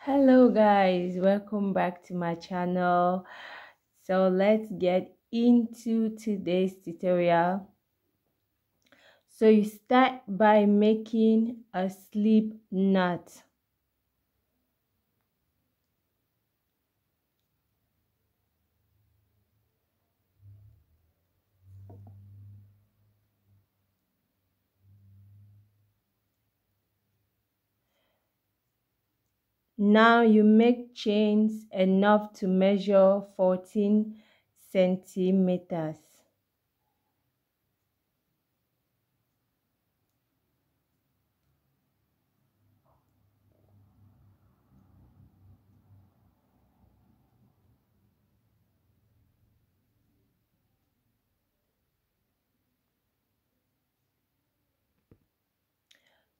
Hello guys, welcome back to my channel. So let's get into today's tutorial. So you start by making a slip knot. Now you make chains enough to measure 14 centimeters.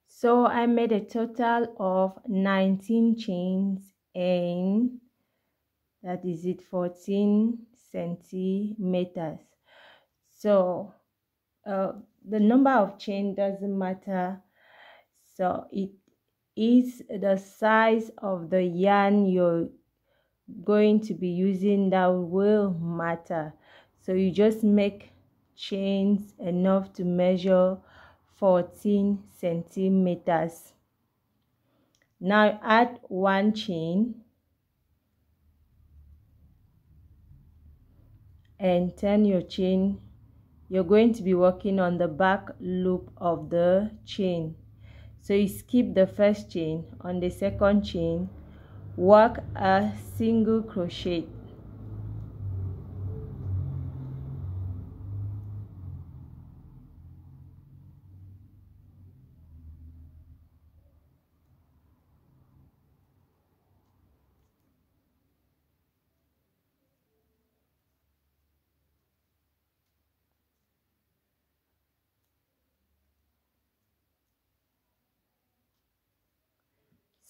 So I made a total of 19 chains and that is it, 14 centimeters. So the number of chain doesn't matter, so it is the size of the yarn you're going to be using that will matter. So you just make chains enough to measure 14 centimeters. Now add one chain and turn your chain. You're going to be working on the back loop of the chain. So you skip the first chain. On the second chain, work a single crochet.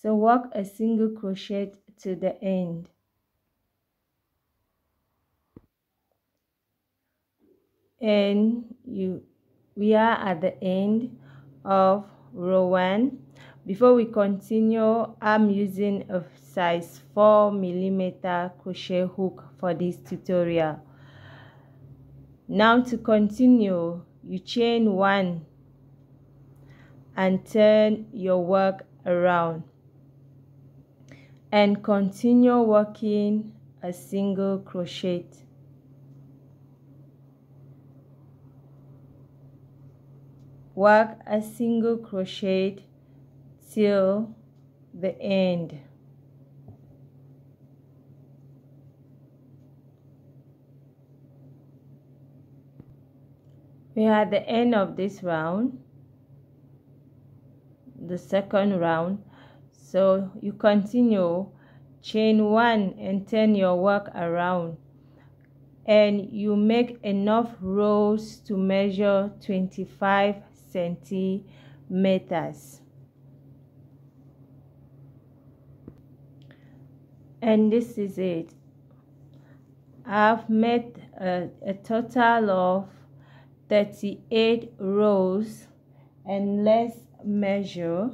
So work a single crochet to the end. And we are at the end of row 1. Before we continue, I'm using a size 4mm crochet hook for this tutorial. Now to continue, you chain 1 and turn your work around and continue working a single crochet. Work a single crochet till the end. We are at the end of this round, the second round. So you continue, chain 1 and turn your work around, and you make enough rows to measure 25 centimeters. And this is it. I've made a total of 38 rows, and let's measure.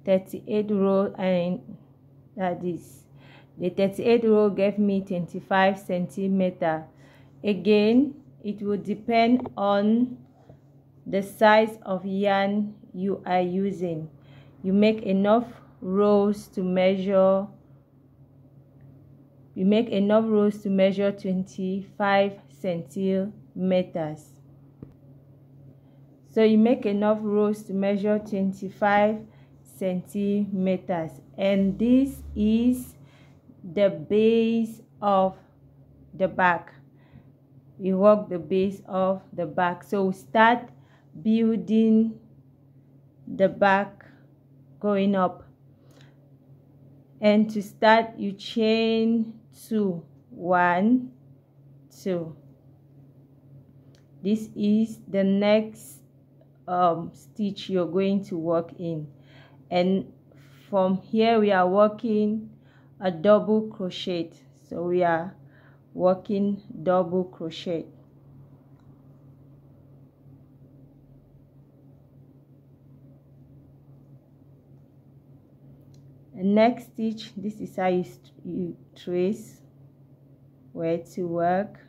Rows, and that is the 38 row gave me 25 centimeters. Again, it will depend on the size of yarn you are using. You make enough rows to measure 25 centimeters. So you make enough rows to measure 25 centimeters, and this is the base of the back. We work the base of the back. So we start building the back going up, and to start you chain 2, 1, 2. This is the next stitch you're going to work in, and from here we are working a double crochet. So we are working double crochet. Next stitch, this is how you trace where to work.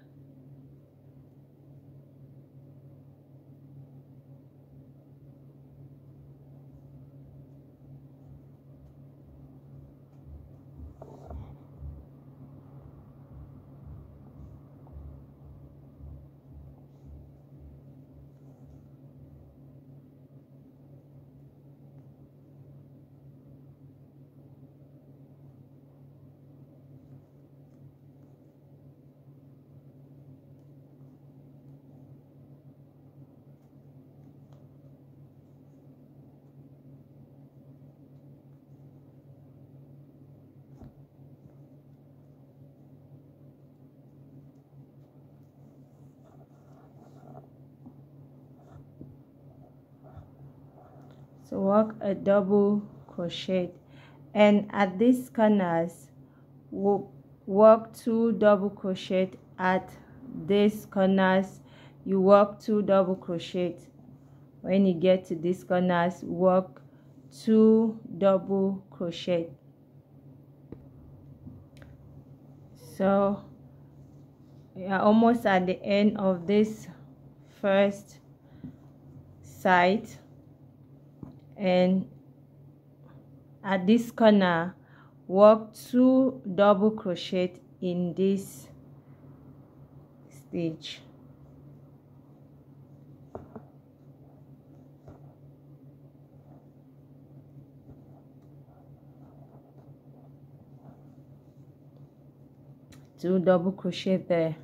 So work a double crochet, and at these corners work 2 double crochet. At these corners you work 2 double crochet. When you get to these corners, work 2 double crochet. So we are almost at the end of this first side, and at this corner work 2 double crochet in this stitch. Two double crochet there.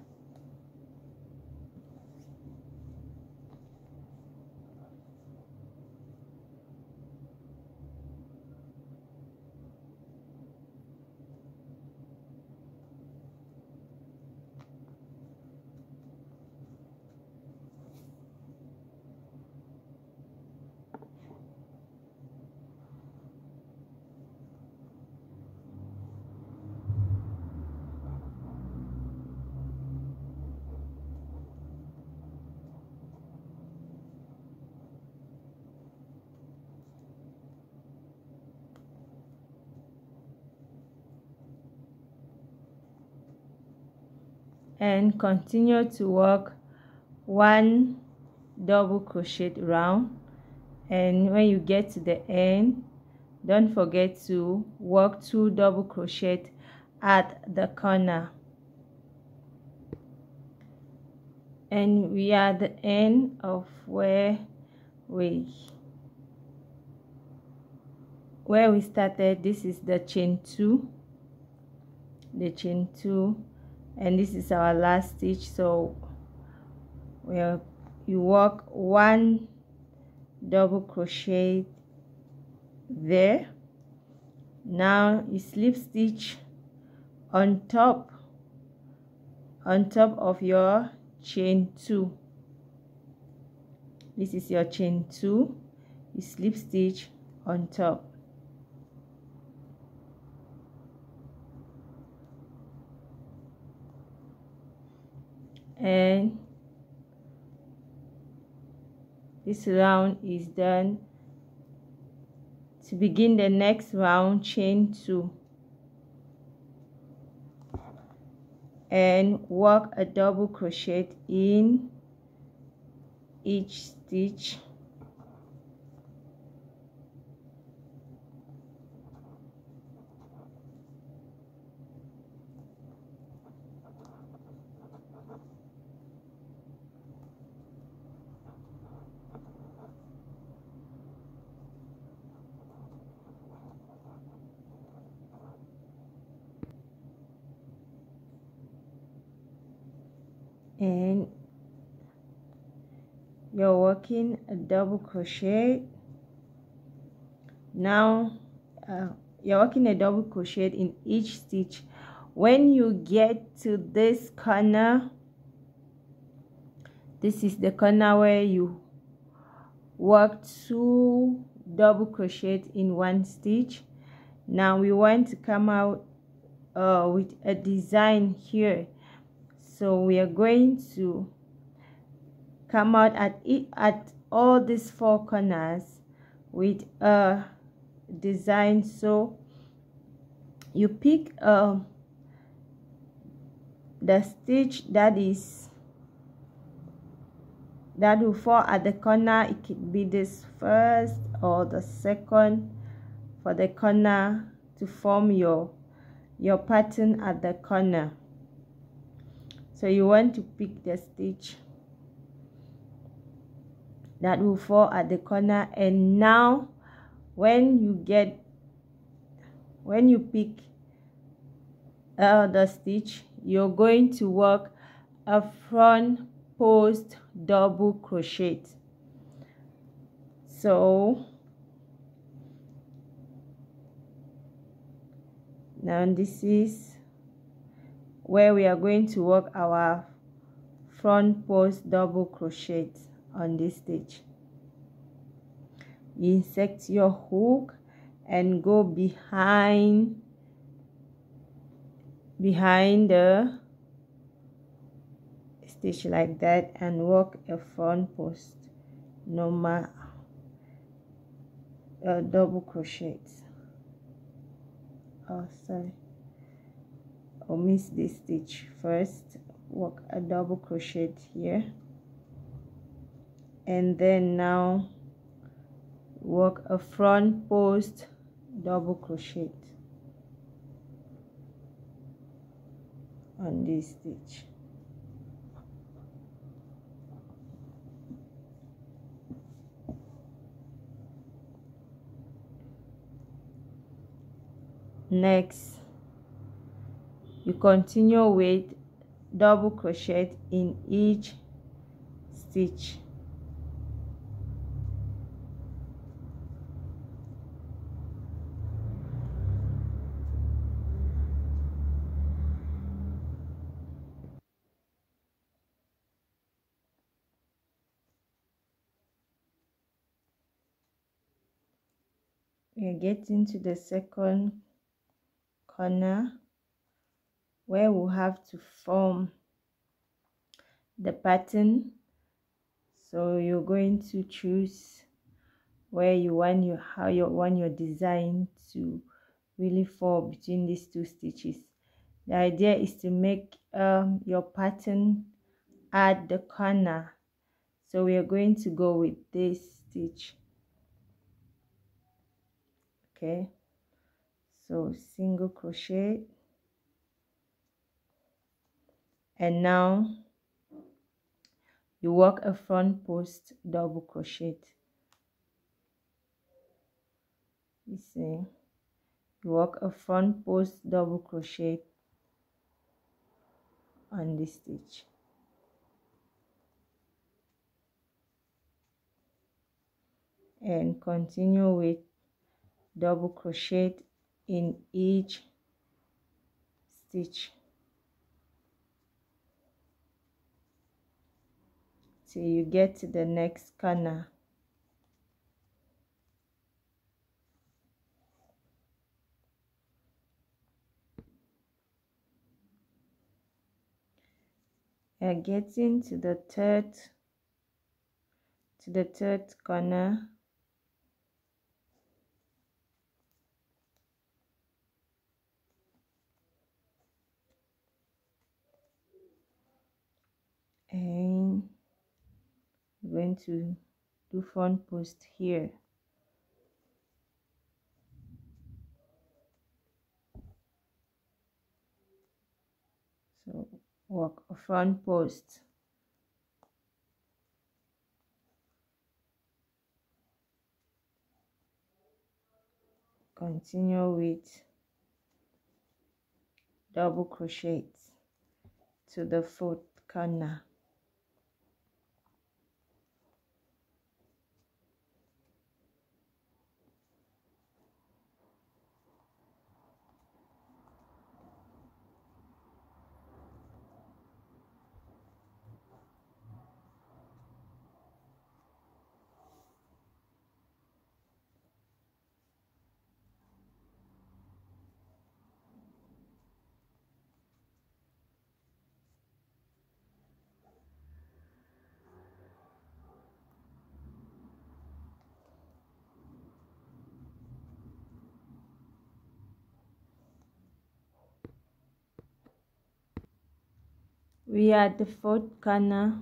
And continue to work 1 double crochet round, and when you get to the end, don't forget to work 2 double crochet at the corner. And we are at the end of where we started. This is the chain 2, and this is our last stitch. So you work 1 double crochet there. Now you slip stitch on top of your chain 2. This is your chain 2. You slip stitch on top. And this round is done. To begin the next round, chain 2 and work a double crochet in each stitch. And you're working a double crochet. Now you're working a double crochet in each stitch. When you get to this corner, this is the corner where you work 2 double crochet in 1 stitch. Now we want to come out with a design here. So we are going to come out at all these 4 corners with a design. So you pick the stitch that will fall at the corner. It could be this first or the second for the corner to form your pattern at the corner. So you want to pick the stitch that will fall at the corner. And now when you pick the stitch, you're going to work a front post double crochet. So now this is where we are going to work our front post double crochet on this stitch. You insert your hook and go behind the stitch like that and work a front post normal double crochet. Oh, sorry, I missed this stitch. First work a double crochet here, and then now work a front post double crochet on this stitch. Next, you continue with double crochet in each stitch. We are getting to the second corner where we'll have to form the pattern. So you're going to choose where you want how you want your design to really fall between these two stitches. The idea is to make your pattern at the corner. So we are going to go with this stitch. Okay, so single crochet, and now you work a front post double crochet. You see, you work a front post double crochet on this stitch, and continue with double crochet in each stitch till you get to the next corner. And getting to the third corner. And I'm going to do front post here. So work a front post, continue with double crochet to the fourth corner. We are at the fourth corner,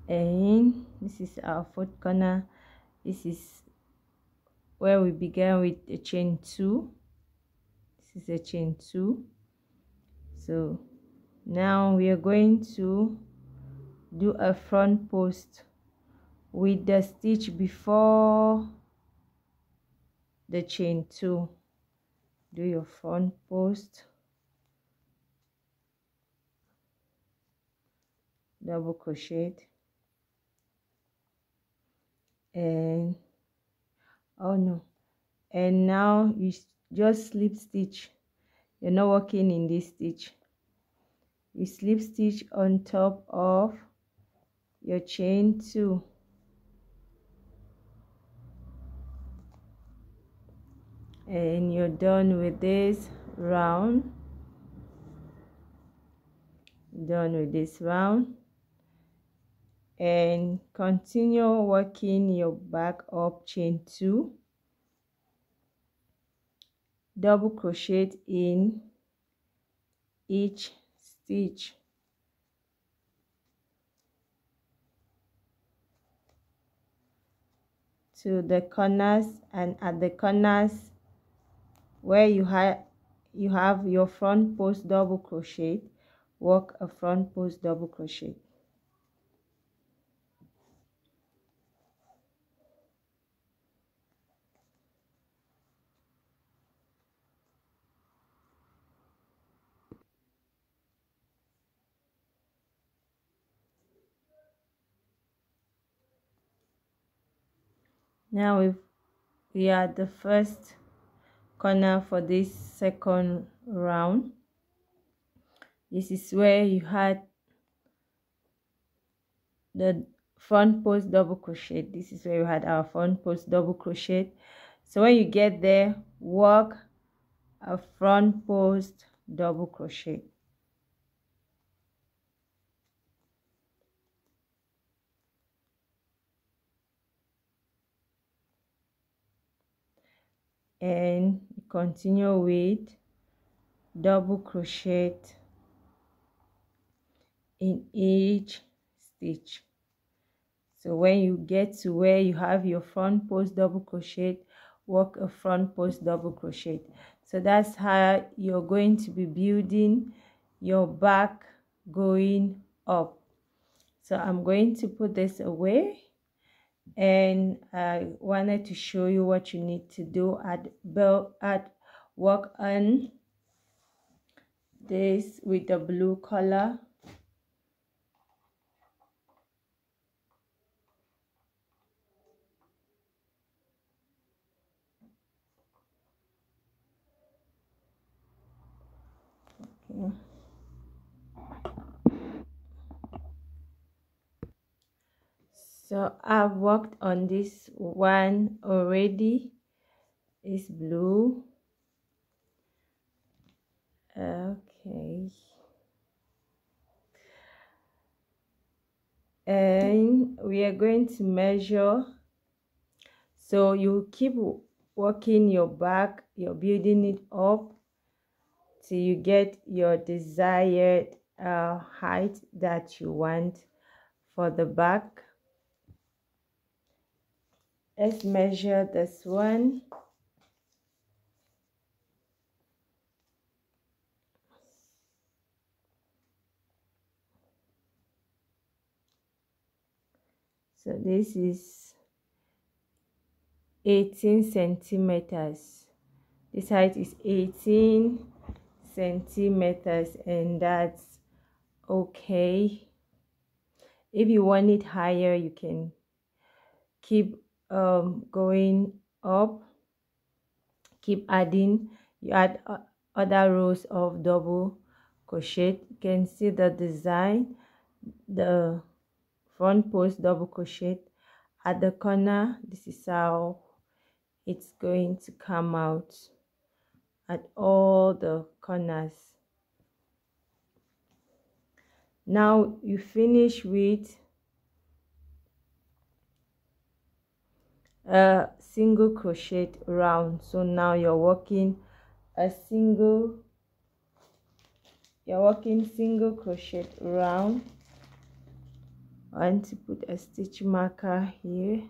and this is our fourth corner. This is where we began with a chain 2. This is a chain 2. So now we are going to do a front post with the stitch before the chain 2. Do your front post, double crochet, and and now you just slip stitch. You're not working in this stitch. You slip stitch on top of your chain 2, and you're done with this round. Done with this round, and continue working your back up, chain 2, double crochet in each stitch. To the corners, and at the corners where you have your front post double crochet, work a front post double crochet. Now we are at the first corner for this second round. This is where you had the front post double crochet. This is where you had our front post double crochet. So when you get there, work a front post double crochet. And continue with double crochet in each stitch. So when you get to where you have your front post double crochet, work a front post double crochet. So that's how you're going to be building your back going up. So I'm going to put this away, and I wanted to show you what you need to do at work on this with the blue color. Okay. So I've worked on this one already. It's blue. Okay. And we are going to measure. So you keep working your back, you're building it up till you get your desired height that you want for the back. Let's measure this one. So this is 18 centimeters. This height is 18 centimeters, and that's okay. If you want it higher, you can keep going up, keep adding. You add other rows of double crochet. You can see the design, the front post double crochet at the corner. This is how it's going to come out at all the corners. Now you finish with a single crochet round. So now you're working a single you're working single crochet round. I want to put a stitch marker here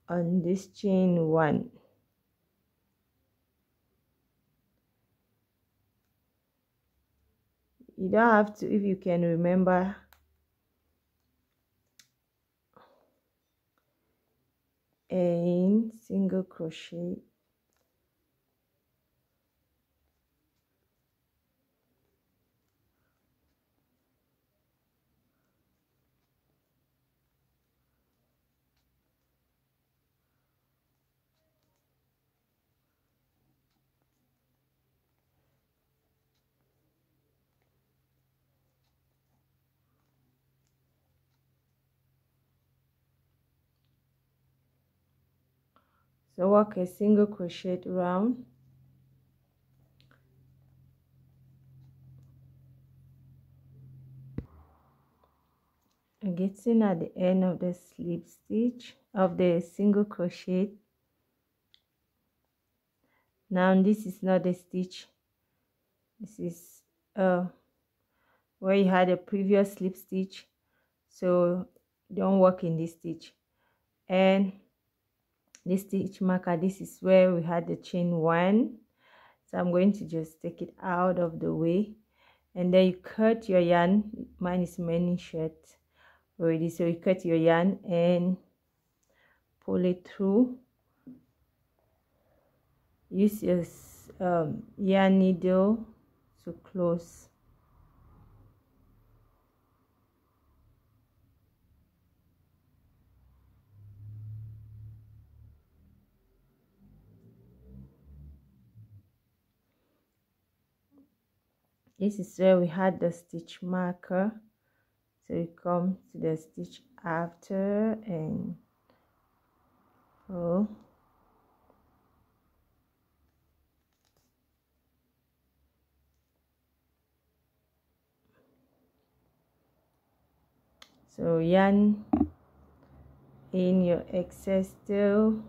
on this chain 1. You don't have to, if you can remember, and single crochet, so work a single crochet round. I'm getting at the end of the slip stitch of the single crochet. Now this is not the stitch, this is where you had a previous slip stitch, so don't work in this stitch. And this stitch marker, this is where we had the chain 1, so I'm going to just take it out of the way, and then you cut your yarn. Mine is many shirt already, so you cut your yarn and pull it through. Use your yarn needle to close. This is where we had the stitch marker, so you come to the stitch after and pull. So yarn in your excess tail,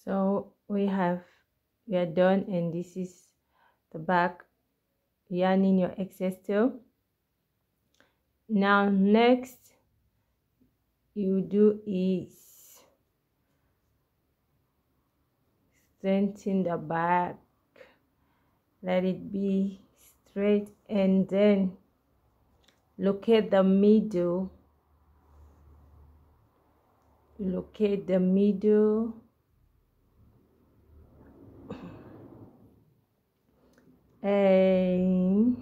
so we are done, and this is the back. Yarn in your excess tail. Now next you do is straighten the back, let it be straight, and then locate the middle. Locate the middle and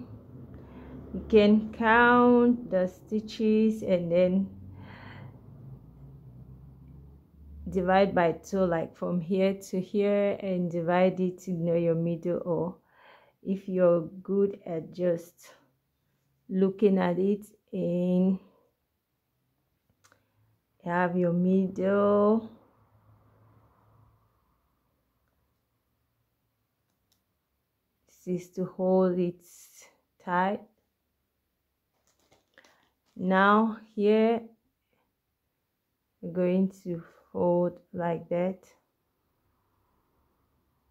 you can count the stitches and then divide by 2, like from here to here, and divide it to know your middle. Or if you're good at just looking at it and have your middle, this is to hold it tight. Now here we're going to fold like that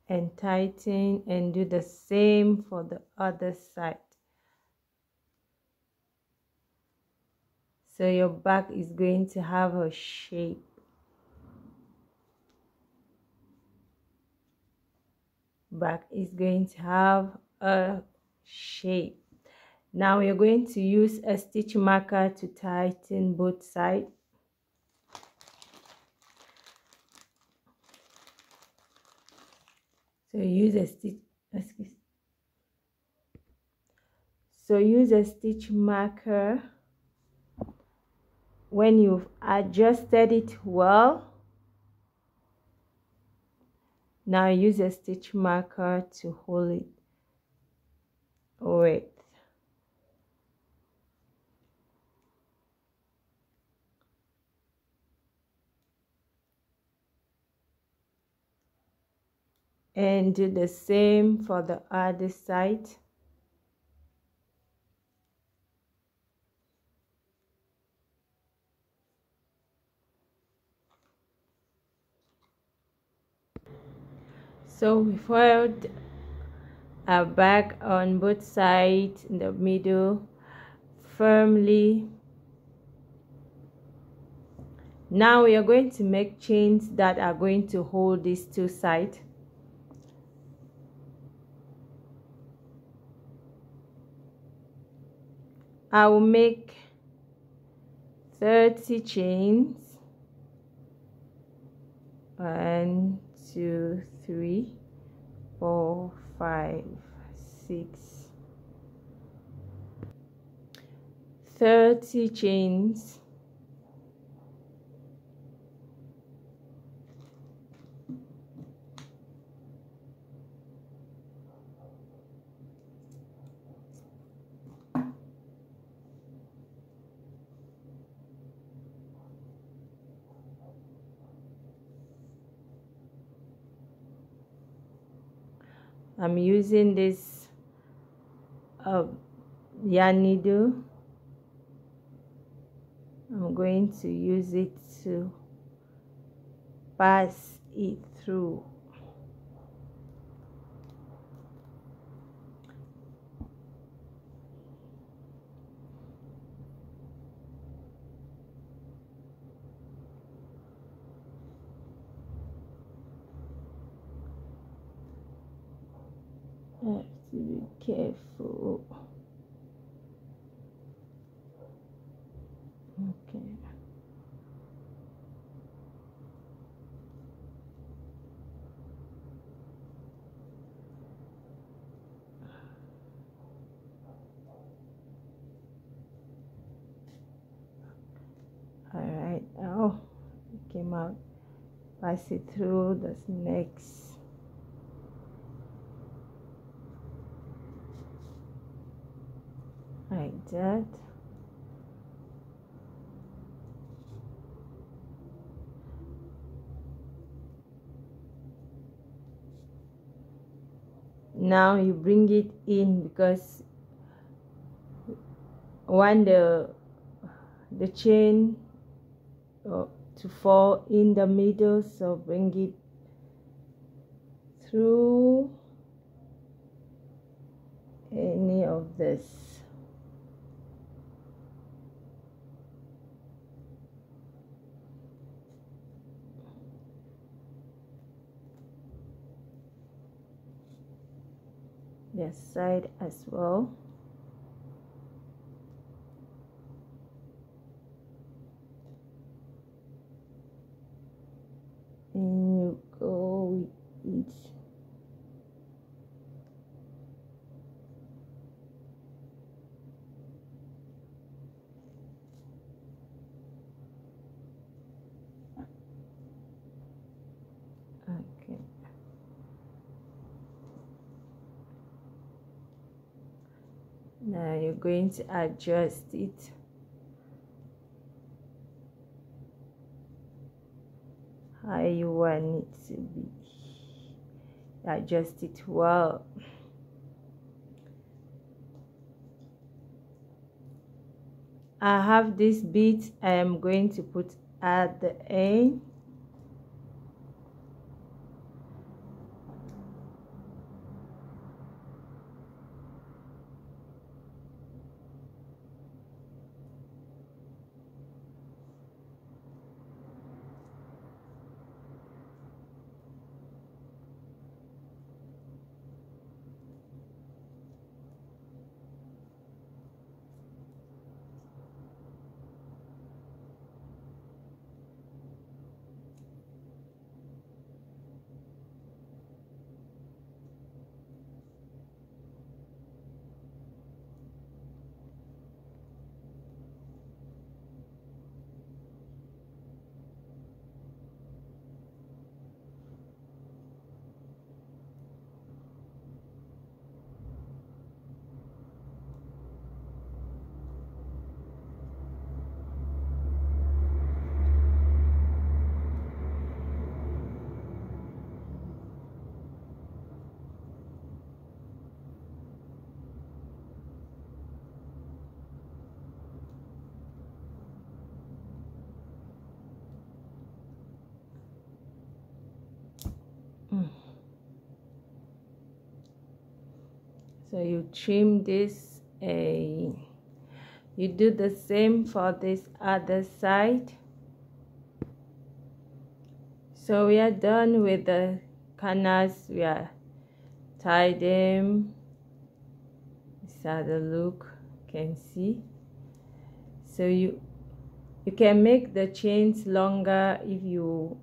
and tighten, and do the same for the other side. So your back is going to have a shape. Back is going to have a shape. Now you're going to use a stitch marker to tighten both sides. So use a stitch marker when you've adjusted it well. Now use a stitch marker to hold it with. And do the same for the other side. So we fold our bag on both sides in the middle firmly. Now we are going to make chains that are going to hold these two sides. I will make 30 chains. 1 2 3 4 5 6 30 chains. I'm using this yarn needle. I'm going to use it to pass it through. I have to be careful. Okay. All right, now it came out. Pass it through the next. Like that. Now you bring it in, because want the chain to fall in the middle, so bring it through any of this. This side as well. And you go with it. Okay. Now you're going to adjust it. How you want it to be. Adjust it well. I have this bit I am going to put at the end. So you trim this, you do the same for this other side. So we are done with the canvas. We are tied them. These are the look you can see. So you can make the chains longer if you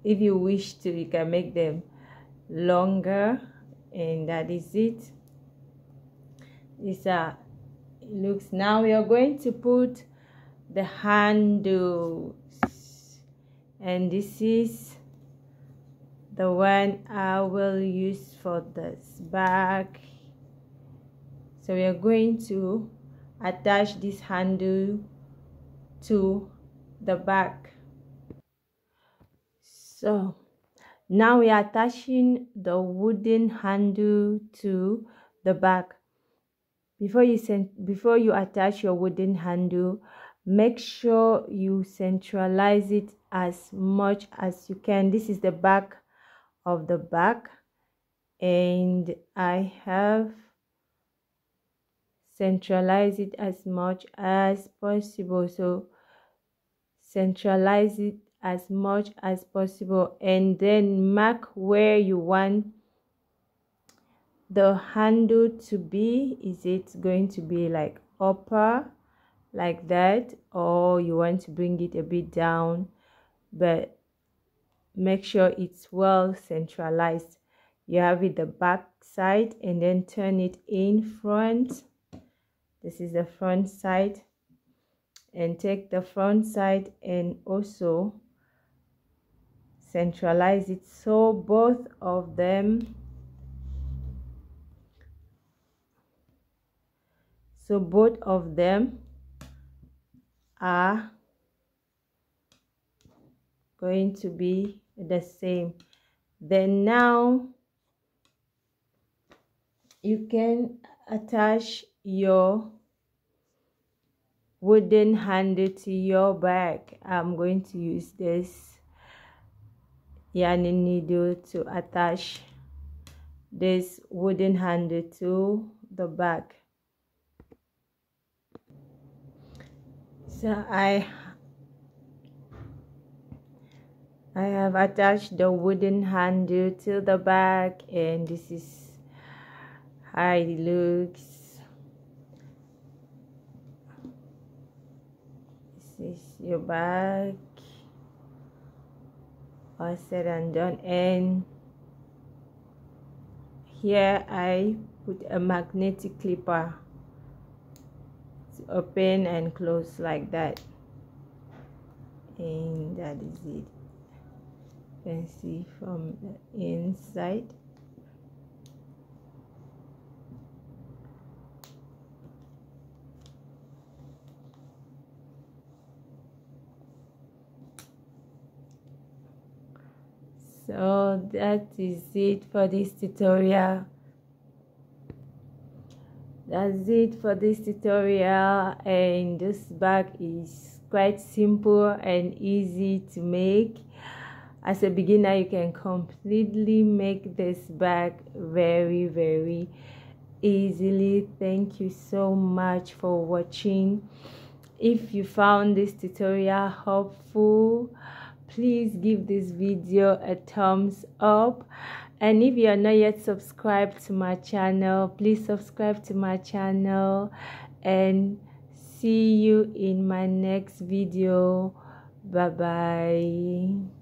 wish to. You can make them longer, and that is it. These are looks. Now we are going to put the handles, and this is the one I will use for this bag. So we are going to attach this handle to the bag. So now we are attaching the wooden handle to the bag. Before you attach your wooden handle, make sure you centralize it as much as you can. This is the back of the bag, and I have centralized it as much as possible. So centralize it as much as possible, and then mark where you want the handle to be. Is it going to be like upper like that, or you want to bring it a bit down? But make sure it's well centralized. You have it the back side, and then turn it in front. This is the front side, and take the front side and also centralize it so both of them are going to be the same. Then now you can attach your wooden handle to your bag. I'm going to use this yarn needle to attach this wooden handle to the bag. So I have attached the wooden handle to the bag, and this is how it looks. This is your bag, all said and done. And here I put a magnetic clipper to open and close like that, and that is it. You can see from the inside. So that is it for this tutorial. That's it for this tutorial, and this bag is quite simple and easy to make. As a beginner, you can completely make this bag very easily. Thank you so much for watching. If you found this tutorial helpful, please give this video a thumbs up, and if you are not yet subscribed to my channel, please subscribe to my channel, and see you in my next video. Bye bye.